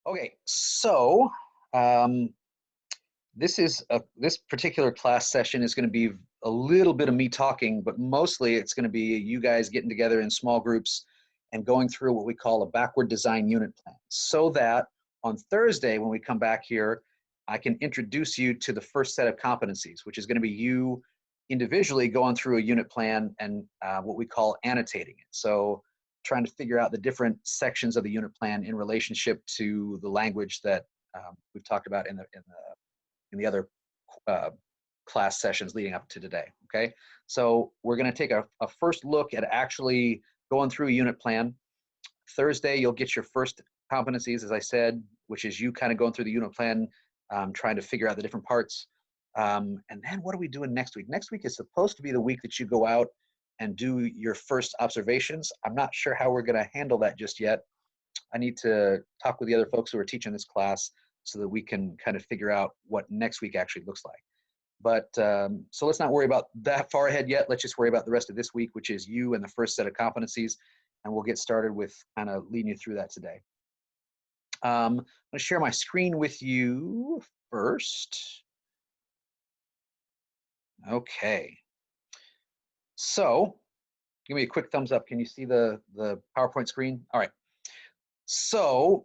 Okay, so um, this particular class session is going to be a little bit of me talking, but mostly it's going to be you guys getting together in small groups and going through what we call a backward design unit plan, so that on Thursday when we come back here, I can introduce you to the first set of competencies, which is going to be you individually going through a unit plan and what we call annotating it. So trying to figure out the different sections of the unit plan in relationship to the language that we've talked about in the other uh, class sessions leading up to today. Okay, so we're going to take a first look at actually going through a unit plan. Thursday, you'll get your first competencies, as I said, which is you kind of going through the unit plan, trying to figure out the different parts. And then what are we doing next week? Next week is supposed to be the week that you go out and do your first observations. I'm not sure how we're going to handle that just yet. I need to talk with the other folks who are teaching this class so that we can kind of figure out what next week actually looks like. But so let's not worry about that far ahead yet. Let's just worry about the rest of this week, which is you and the first set of competencies. And we'll get started with kind of leading you through that today. I'm going to share my screen with you first. Okay. So give me a quick thumbs up. Can you see the PowerPoint screen? All right. So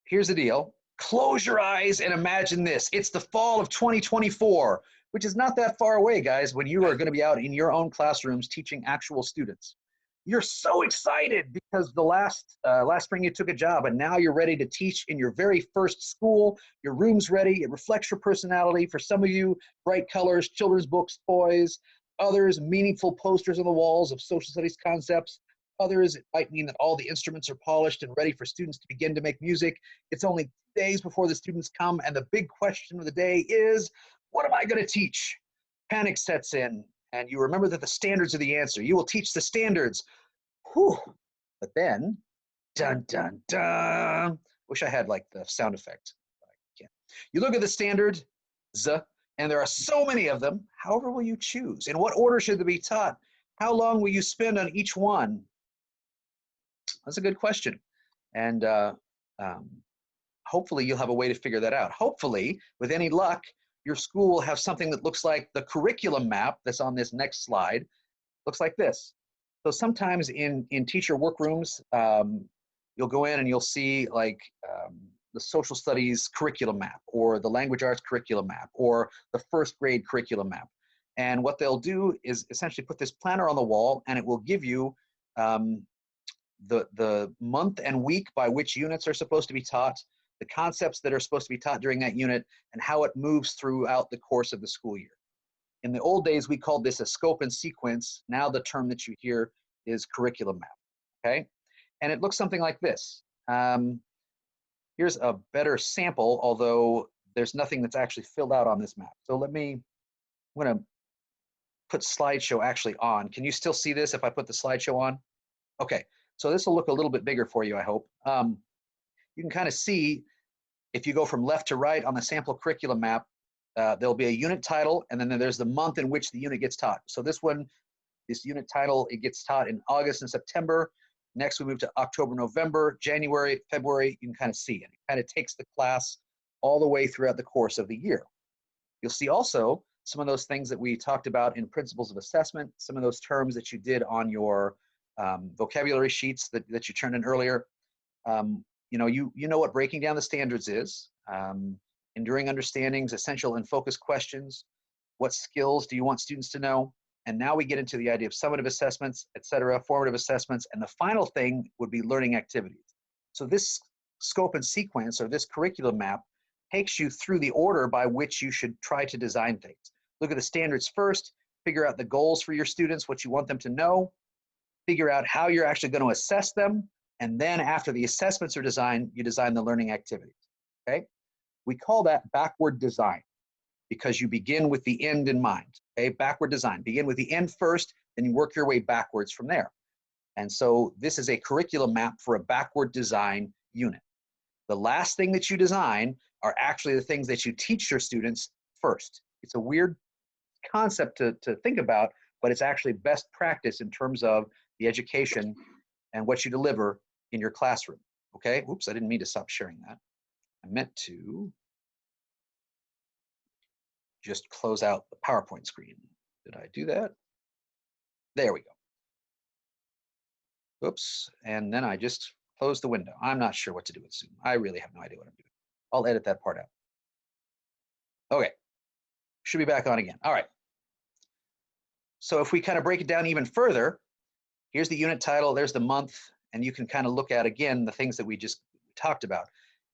here's the deal. Close your eyes and imagine this. It's the fall of 2024, which is not that far away, guys, when you are going to be out in your own classrooms teaching actual students. You're so excited because the last spring you took a job and now you're ready to teach in your very first school. Your room's ready. It reflects your personality. For some of you, bright colors, children's books, toys. Others, meaningful posters on the walls of social studies concepts. Others, it might mean that all the instruments are polished and ready for students to begin to make music. It's only days before the students come, and the big question of the day is, what am I going to teach? Panic sets in, and you remember that the standards are the answer. You will teach the standards. Whew. But then, dun, dun, dun. Wish I had like the sound effect. I can't. You look at the standards, and there are so many of them. However will you choose? In what order should they be taught? How long will you spend on each one? That's a good question. And hopefully you'll have a way to figure that out. Hopefully, with any luck, your school will have something that looks like the curriculum map that's on this next slide. Looks like this. So sometimes in teacher workrooms, you'll go in and you'll see like the social studies curriculum map or the language arts curriculum map or the first grade curriculum map. And what they'll do is essentially put this planner on the wall, and it will give you the month and week by which units are supposed to be taught, the concepts that are supposed to be taught during that unit, and how it moves throughout the course of the school year. In the old days, we called this a scope and sequence. Now the term that you hear is curriculum map, okay? And it looks something like this. Here's a better sample, although there's nothing that's actually filled out on this map. So I'm gonna put slideshow actually on. Can you still see this if I put the slideshow on? Okay, so this will look a little bit bigger for you, I hope. You can kind of see, if you go from left to right on the sample curriculum map, there'll be a unit title, and then there's the month in which the unit gets taught. So this unit title, it gets taught in August and September. Next, we move to October, November, January, February. You can kind of see it. It kind of takes the class all the way throughout the course of the year. You'll see also some of those things that we talked about in principles of assessment, some of those terms that you did on your vocabulary sheets that you turned in earlier. You know what breaking down the standards is. Enduring understandings, essential and focused questions. What skills do you want students to know? And now we get into the idea of summative assessments, et cetera, formative assessments. And the final thing would be learning activities. So this scope and sequence, or this curriculum map, takes you through the order by which you should try to design things. Look at the standards first, figure out the goals for your students, what you want them to know, figure out how you're actually going to assess them. And then after the assessments are designed, you design the learning activities, okay? We call that backward design because you begin with the end in mind, okay? Backward design, begin with the end first, then you work your way backwards from there. And so this is a curriculum map for a backward design unit. The last thing that you design are actually the things that you teach your students first. It's a weird concept to think about, but it's actually best practice in terms of the education and what you deliver in your classroom, okay? Oops, I didn't mean to stop sharing that. meant to just close out the PowerPoint screen. Did I do that? There we go. Oops, and then I just closed the window. I'm not sure what to do with Zoom. I really have no idea what I'm doing. I'll edit that part out. Okay, should be back on again. All right. So if we kind of break it down even further, here's the unit title, there's the month, and you can kind of look at, again, the things that we just talked about.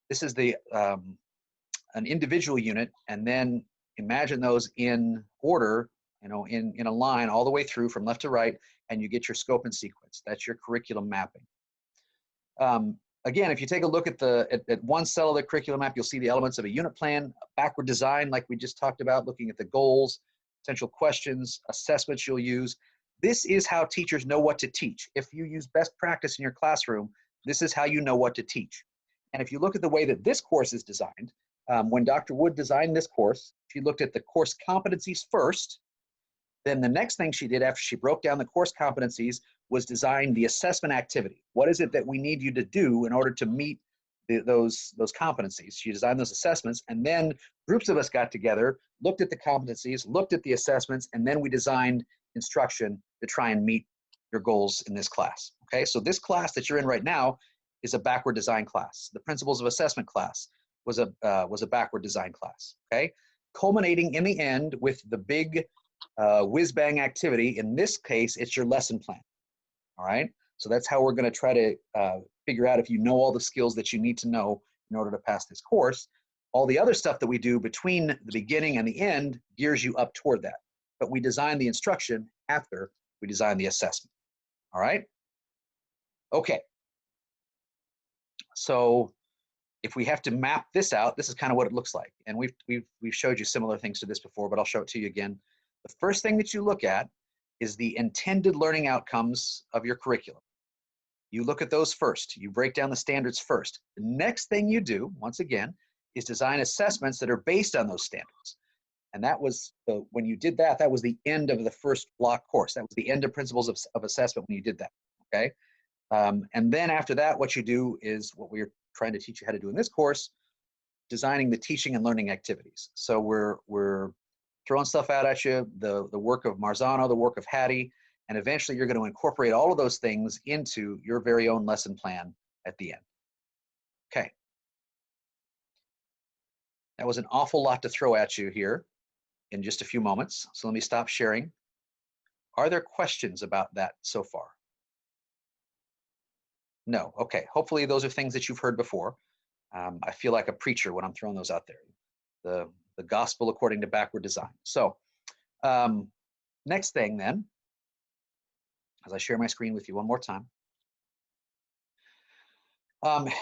This is the an individual unit, and then imagine those in order, you know, in a line all the way through from left to right, and you get your scope and sequence. That's your curriculum mapping. Again, if you take a look at at one cell of the curriculum map, you'll see the elements of a unit plan, backward design, like we just talked about, looking at the goals, potential questions, assessments you'll use. This is how teachers know what to teach. If you use best practice in your classroom, this is how you know what to teach. And if you look at the way that this course is designed, when Dr. Wood designed this course, she looked at the course competencies first. Then the next thing she did after she broke down the course competencies was design the assessment activity. What is it that we need you to do in order to meet those competencies? She designed those assessments, and then groups of us got together, looked at the competencies, looked at the assessments, and then we designed instruction to try and meet your goals in this class. Okay, so this class that you're in right now is a backward design class. The principles of assessment class was a backward design class. Okay, culminating in the end with the big whiz-bang activity. In this case, it's your lesson plan. All right, so that's how we're going to try to figure out if you know all the skills that you need to know in order to pass this course. All the other stuff that we do between the beginning and the end gears you up toward that. But we design the instruction after we design the assessment. All right? Okay. So if we have to map this out, this is kind of what it looks like. And we've showed you similar things to this before, but I'll show it to you again. The first thing that you look at is the intended learning outcomes of your curriculum. You look at those first. You break down the standards first. The next thing you do, once again, is design assessments that are based on those standards. And that was, when you did that, that was the end of the first block course. That was the end of principles of assessment when you did that, okay? And then after that, what you do is what we're trying to teach you how to do in this course, designing the teaching and learning activities. So we're throwing stuff out at you, the work of Marzano, the work of Hattie, and eventually you're going to incorporate all of those things into your very own lesson plan at the end. Okay. That was an awful lot to throw at you here in just a few moments. So let me stop sharing. Are there questions about that so far? No. Okay. Hopefully those are things that you've heard before. I feel like a preacher when I'm throwing those out there. The gospel according to backward design. So next thing then, as I share my screen with you one more time.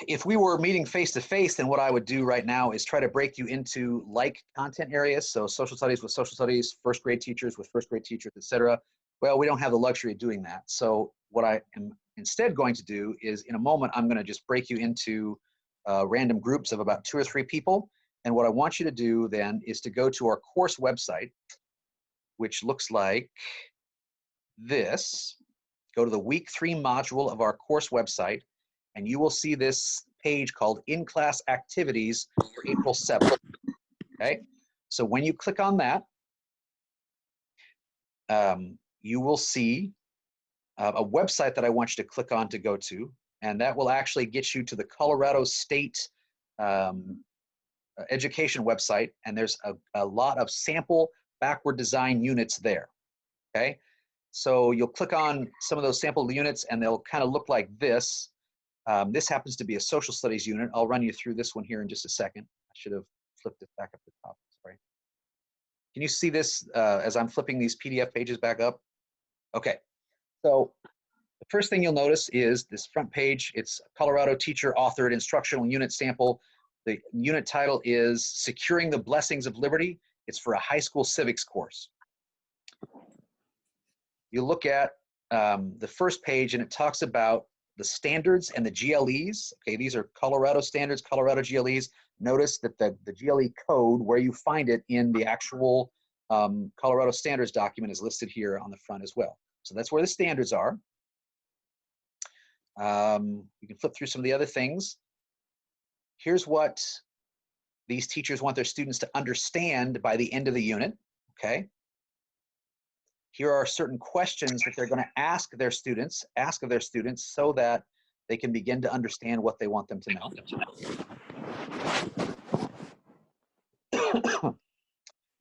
If we were meeting face-to-face, then what I would do right now is try to break you into like content areas. So social studies with social studies, first grade teachers with first grade teachers, etc. Well, we don't have the luxury of doing that. So what I am instead going to do is in a moment, I'm going to just break you into random groups of about 2 or 3 people. And what I want you to do then is to go to our course website, which looks like this. Go to the week 3 module of our course website, and you will see this page called In-Class Activities for April 7th. Okay, so when you click on that, you will see a website that I want you to click on to go to, and that will actually get you to the Colorado State education website, and there's a lot of sample backward design units there. Okay, so you'll click on some of those sample units and they'll kind of look like this. This happens to be a social studies unit. I'll run you through this one here in just a second. I should have flipped it back up to the top. Sorry. Can you see this as I'm flipping these PDF pages back up? Okay, so the first thing you'll notice is this front page. It's Colorado teacher authored instructional unit sample. The unit title is Securing the Blessings of Liberty. It's for a high school civics course. You look at the first page and it talks about the standards and the GLEs. Okay, these are Colorado standards, Colorado GLEs. Notice that the GLE code, where you find it in the actual Colorado standards document, is listed here on the front as well. So that's where the standards are. You can flip through some of the other things. Here's what these teachers want their students to understand by the end of the unit, okay? Here are certain questions that they're going to ask of their students so that they can begin to understand what they want them to know.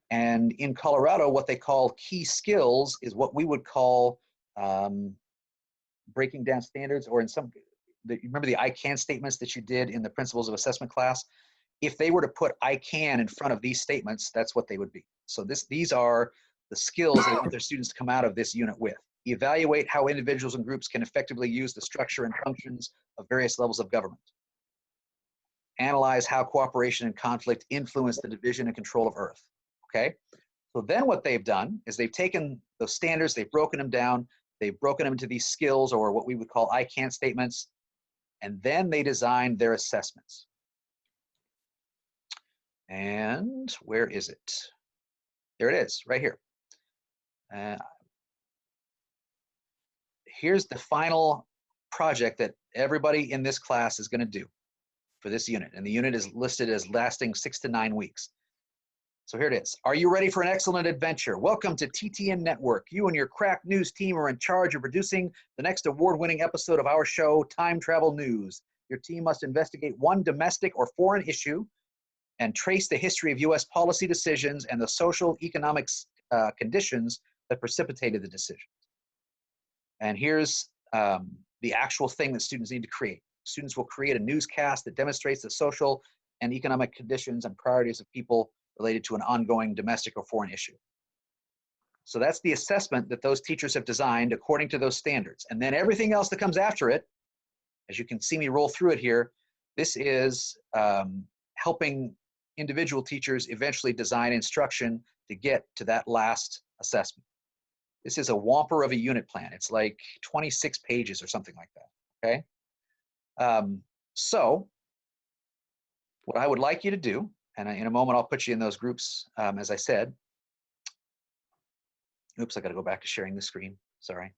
And in Colorado, what they call key skills is what we would call breaking down standards, or in some, you remember the I can statements that you did in the principles of assessment class? If they were to put I can in front of these statements, that's what they would be. So these are the skills they want their students to come out of this unit with. Evaluate how individuals and groups can effectively use the structure and functions of various levels of government. Analyze how cooperation and conflict influence the division and control of Earth. Okay? So then what they've done is they've taken those standards, they've broken them down, they've broken them into these skills, or what we would call I can statements, and then they designed their assessments. And where is it? There it is, right here. Here's the final project that everybody in this class is going to do for this unit. And the unit is listed as lasting 6 to 9 weeks. So here it is. Are you ready for an excellent adventure? Welcome to TTN Network. You and your crack news team are in charge of producing the next award-winning episode of our show, Time Travel News. Your team must investigate one domestic or foreign issue and trace the history of U.S. policy decisions and the social economic conditions that precipitated the decisions. And here's the actual thing that students need to create. Students will create a newscast that demonstrates the social and economic conditions and priorities of people related to an ongoing domestic or foreign issue. So that's the assessment that those teachers have designed according to those standards. And then everything else that comes after it, as you can see me roll through it here, this is helping individual teachers eventually design instruction to get to that last assessment. This is a whomper of a unit plan. It's like 26 pages or something like that, okay? So what I would like you to do, and in a moment I'll put you in those groups, as I said. Oops, I gotta go back to sharing the screen, sorry.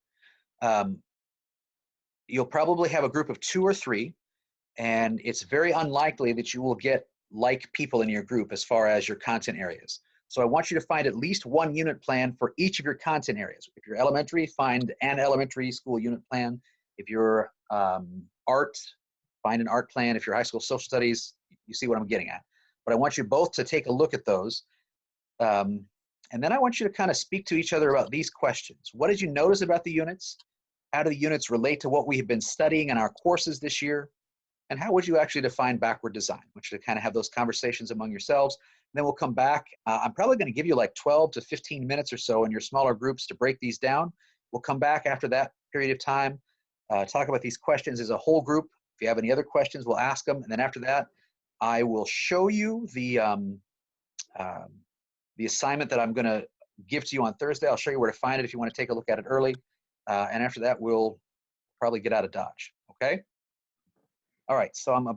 You'll probably have a group of 2 or 3, and it's very unlikely that you will get like people in your group as far as your content areas. So I want you to find at least one unit plan for each of your content areas. If you're elementary, find an elementary school unit plan. If you're art, find an art plan. If you're high school social studies, you see what I'm getting at. But I want you both to take a look at those. And then I want you to kind of speak to each other about these questions. What did you notice about the units? How do the units relate to what we have been studying in our courses this year? And how would you actually define backward design? I want you to kind of have those conversations among yourselves. And then we'll come back. I'm probably going to give you like 12 to 15 minutes or so in your smaller groups to break these down. We'll come back after that period of time, talk about these questions as a whole group. If you have any other questions, we'll ask them. And then after that, I will show you the assignment that I'm going to give to you on Thursday. I'll show you where to find it if you want to take a look at it early. And after that, we'll probably get out of Dodge, okay? All right, so I'm going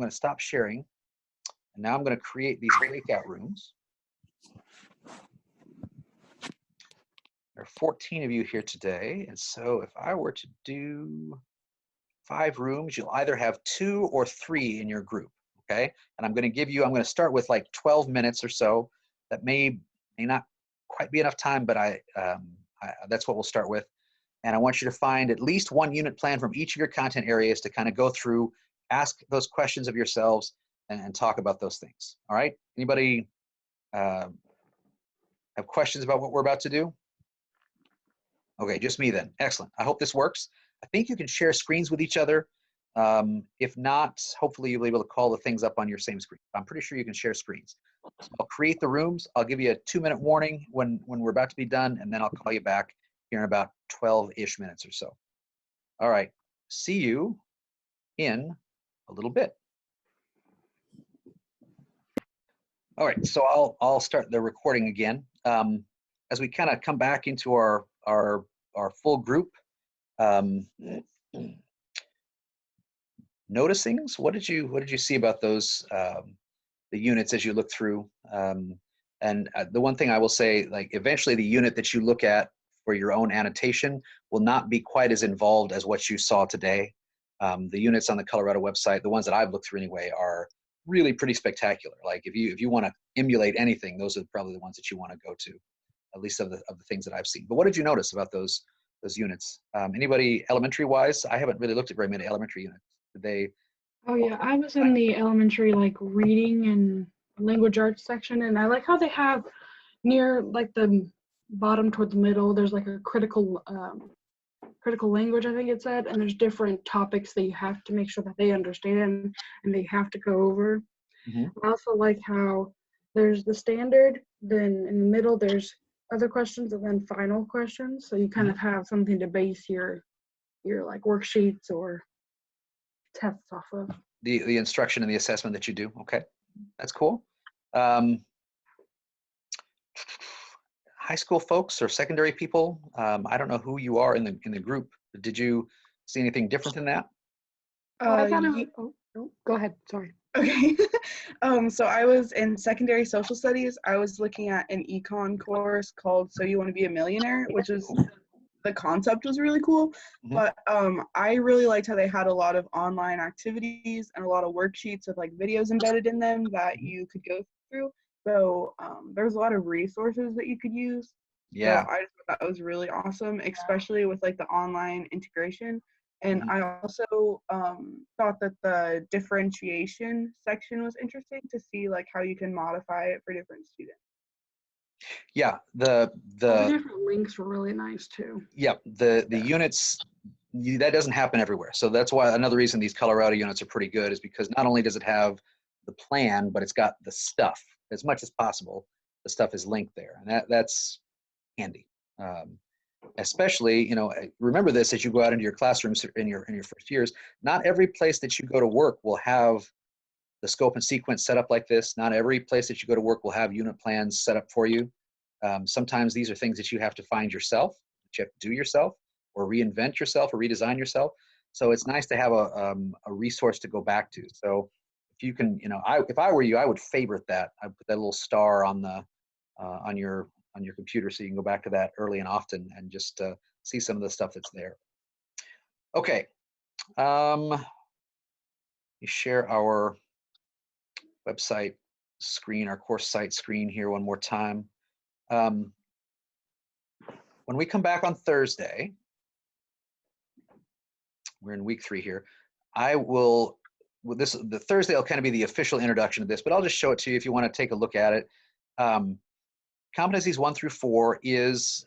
to stop sharing. And now I'm going to create these breakout rooms. There are 14 of you here today. And so if I were to do 5 rooms, you'll either have 2 or 3 in your group, okay? And I'm going to start with like 12 minutes or so. That may not quite be enough time, but that's what we'll start with. And I want you to find at least one unit plan from each of your content areas to kind of go through, ask those questions of yourselves, and talk about those things. All right? Anybody have questions about what we're about to do? Okay, just me then. Excellent. I hope this works. I think you can share screens with each other. If not, hopefully you'll be able to call the things up on your same screen. I'm pretty sure you can share screens. So I'll create the rooms. I'll give you a 2-minute warning when we're about to be done, and then I'll call you back here in about 12-ish minutes or so. All right. See you in a little bit. All right, so I'll start the recording again. As we kind of come back into our full group, noticings. What did you see about those the units as you look through? And the one thing I will say, like eventually the unit that you look at for your own annotation will not be quite as involved as what you saw today. The units on the Colorado website, the ones that I've looked through anyway, are really pretty spectacular. Like if you want to emulate anything, those are probably the ones that you want to go to, at least of the things that I've seen. But what did you notice about those units? Anybody elementary wise? I haven't really looked at very many elementary units. Did they? Oh yeah, I was in the elementary like reading and language arts section, and I like how they have near like the bottom toward the middle, there's like a critical language, I think it said, and there's different topics that you have to make sure that they understand and they have to go over. Mhm. I also like how there's the standard, then in the middle there's other questions, and then final questions. So you kind of have something to base your like worksheets or tests off of. The instruction and the assessment that you do. Okay, that's cool. High school folks or secondary people. I don't know who you are in the group. Did you see anything different than that? I thought it was, go ahead. Sorry. Okay. So I was in secondary social studies. I was looking at an econ course called So You Want to Be a Millionaire, which is, the concept was really cool. Mhm. But I really liked how they had a lot of online activities and a lot of worksheets with like videos embedded in them that you could go through. So there's a lot of resources that you could use. Yeah. So I just thought that was really awesome, especially with like the online integration. And Mhm. I also thought that the differentiation section was interesting to see like how you can modify it for different students. Yeah, The different links were really nice too. yeah, the units, that doesn't happen everywhere. So that's why another reason these Colorado units are pretty good is because not only does it have the plan, but it's got the stuff as much as possible. The stuff is linked there, and that's handy. Especially, remember this as you go out into your classrooms in your first years. Not every place that you go to work will have the scope and sequence set up like this. Not every place that you go to work will have unit plans set up for you. Sometimes these are things that you have to find yourself, that you have to do yourself, or reinvent yourself, or redesign yourself. So it's nice to have a resource to go back to. So if you can, if I were you, I would favorite that. I put that little star on the on your computer so you can go back to that early and often and just see some of the stuff that's there. Okay. You share our website screen, our course site screen here one more time. When we come back on Thursday, we're in week 3 here, I will, the Thursday will kind of be the official introduction of this, but I'll just show it to you if you want to take a look at it. Competencies 1 through 4 is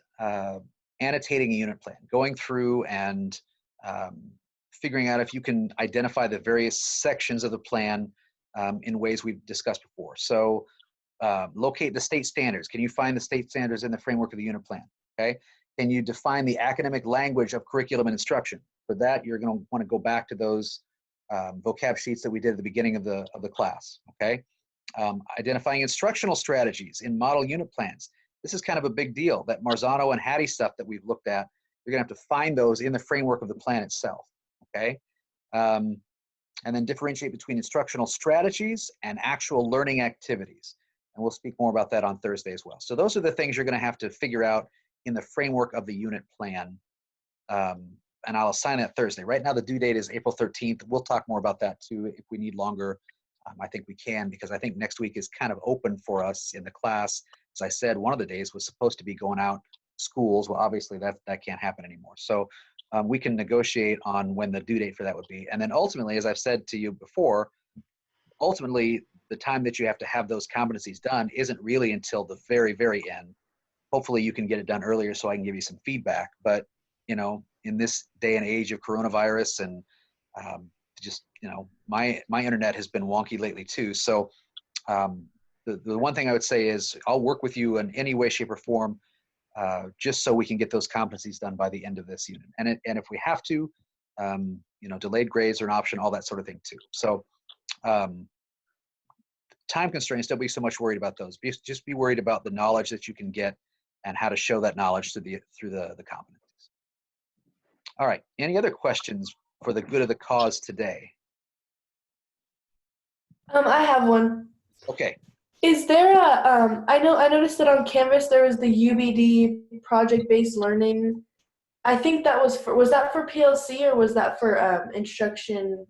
annotating a unit plan, going through and figuring out if you can identify the various sections of the plan in ways we've discussed before. So locate the state standards. Can you find the state standards in the framework of the unit plan? Okay. Can you define the academic language of curriculum and instruction? For that, you're going to want to go back to those vocab sheets that we did at the beginning of the class. Okay. Identifying instructional strategies in model unit plans. This is kind of a big deal. That Marzano and Hattie stuff that we've looked at, you're going to have to find those in the framework of the plan itself. Okay. And then differentiate between instructional strategies and actual learning activities. And we'll speak more about that on Thursday as well. So those are the things you're going to have to figure out in the framework of the unit plan. And I'll assign that Thursday. Right now, the due date is April 13th. We'll talk more about that too if we need longer. I think we can, because I think next week is kind of open for us in the class. As I said, one of the days was supposed to be going out to schools. Well, obviously that can't happen anymore. So we can negotiate on when the due date for that would be. And then ultimately, as I've said to you before, ultimately the time that you have to have those competencies done isn't really until the very, very end. Hopefully you can get it done earlier so I can give you some feedback. But, in this day and age of coronavirus and just, my internet has been wonky lately too. So the one thing I would say is I'll work with you in any way, shape, or form, just so we can get those competencies done by the end of this unit. And if we have to, delayed grades are an option, all that sort of thing too. So time constraints, don't be so much worried about those. Just be worried about the knowledge that you can get and how to show that knowledge through the competencies. All right, any other questions for the good of the cause today? I have one. Okay. Is there a, I noticed that on Canvas there was the UBD project-based learning. I think that was that for PLC or was that for instruction?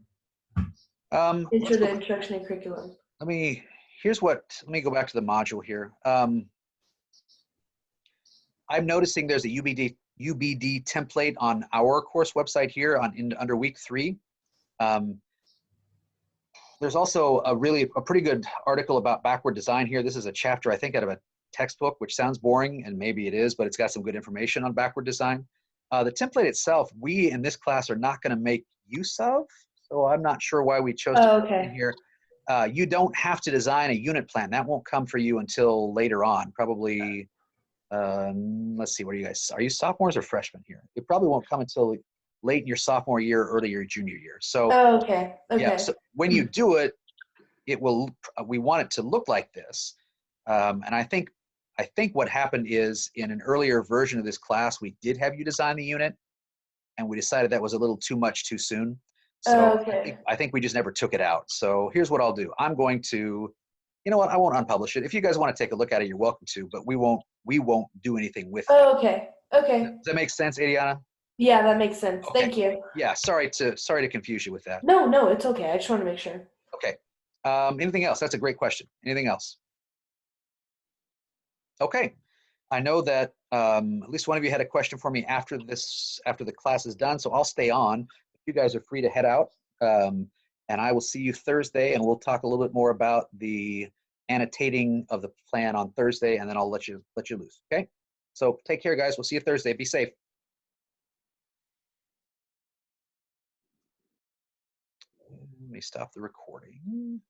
Intro to instruction and curriculum. Let me go back to the module here. I'm noticing there's a UBD template on our course website here under week 3. There's also a pretty good article about backward design here. This is a chapter, I think, out of a textbook, which sounds boring, and maybe it is, but it's got some good information on backward design. The template itself, we in this class are not going to make use of, so I'm not sure why we chose to put it in here. You don't have to design a unit plan. That won't come for you until later on, probably. Let's see, what are you guys? Are you sophomores or freshmen here? It probably won't come until late in your sophomore year, early your junior year. So, yeah. So when you do it, we want it to look like this. And I think what happened is in an earlier version of this class, we did have you design the unit, and we decided that was a little too much too soon. So I think we just never took it out. So here's what I'll do. I'm going to, you know what? I won't unpublish it. If you guys want to take a look at it, you're welcome to, but we won't do anything with it. Okay. Does that make sense, Adriana? Yeah, that makes sense. Okay. Thank you. Yeah, sorry to confuse you with that. No, it's okay. I just want to make sure. Okay. Anything else? That's a great question. Anything else? Okay. I know that at least one of you had a question for me after the class is done, so I'll stay on. You guys are free to head out, and I will see you Thursday, and we'll talk a little bit more about the annotating of the plan on Thursday, and then I'll let you loose. Okay. So take care, guys. We'll see you Thursday. Be safe. Let me stop the recording.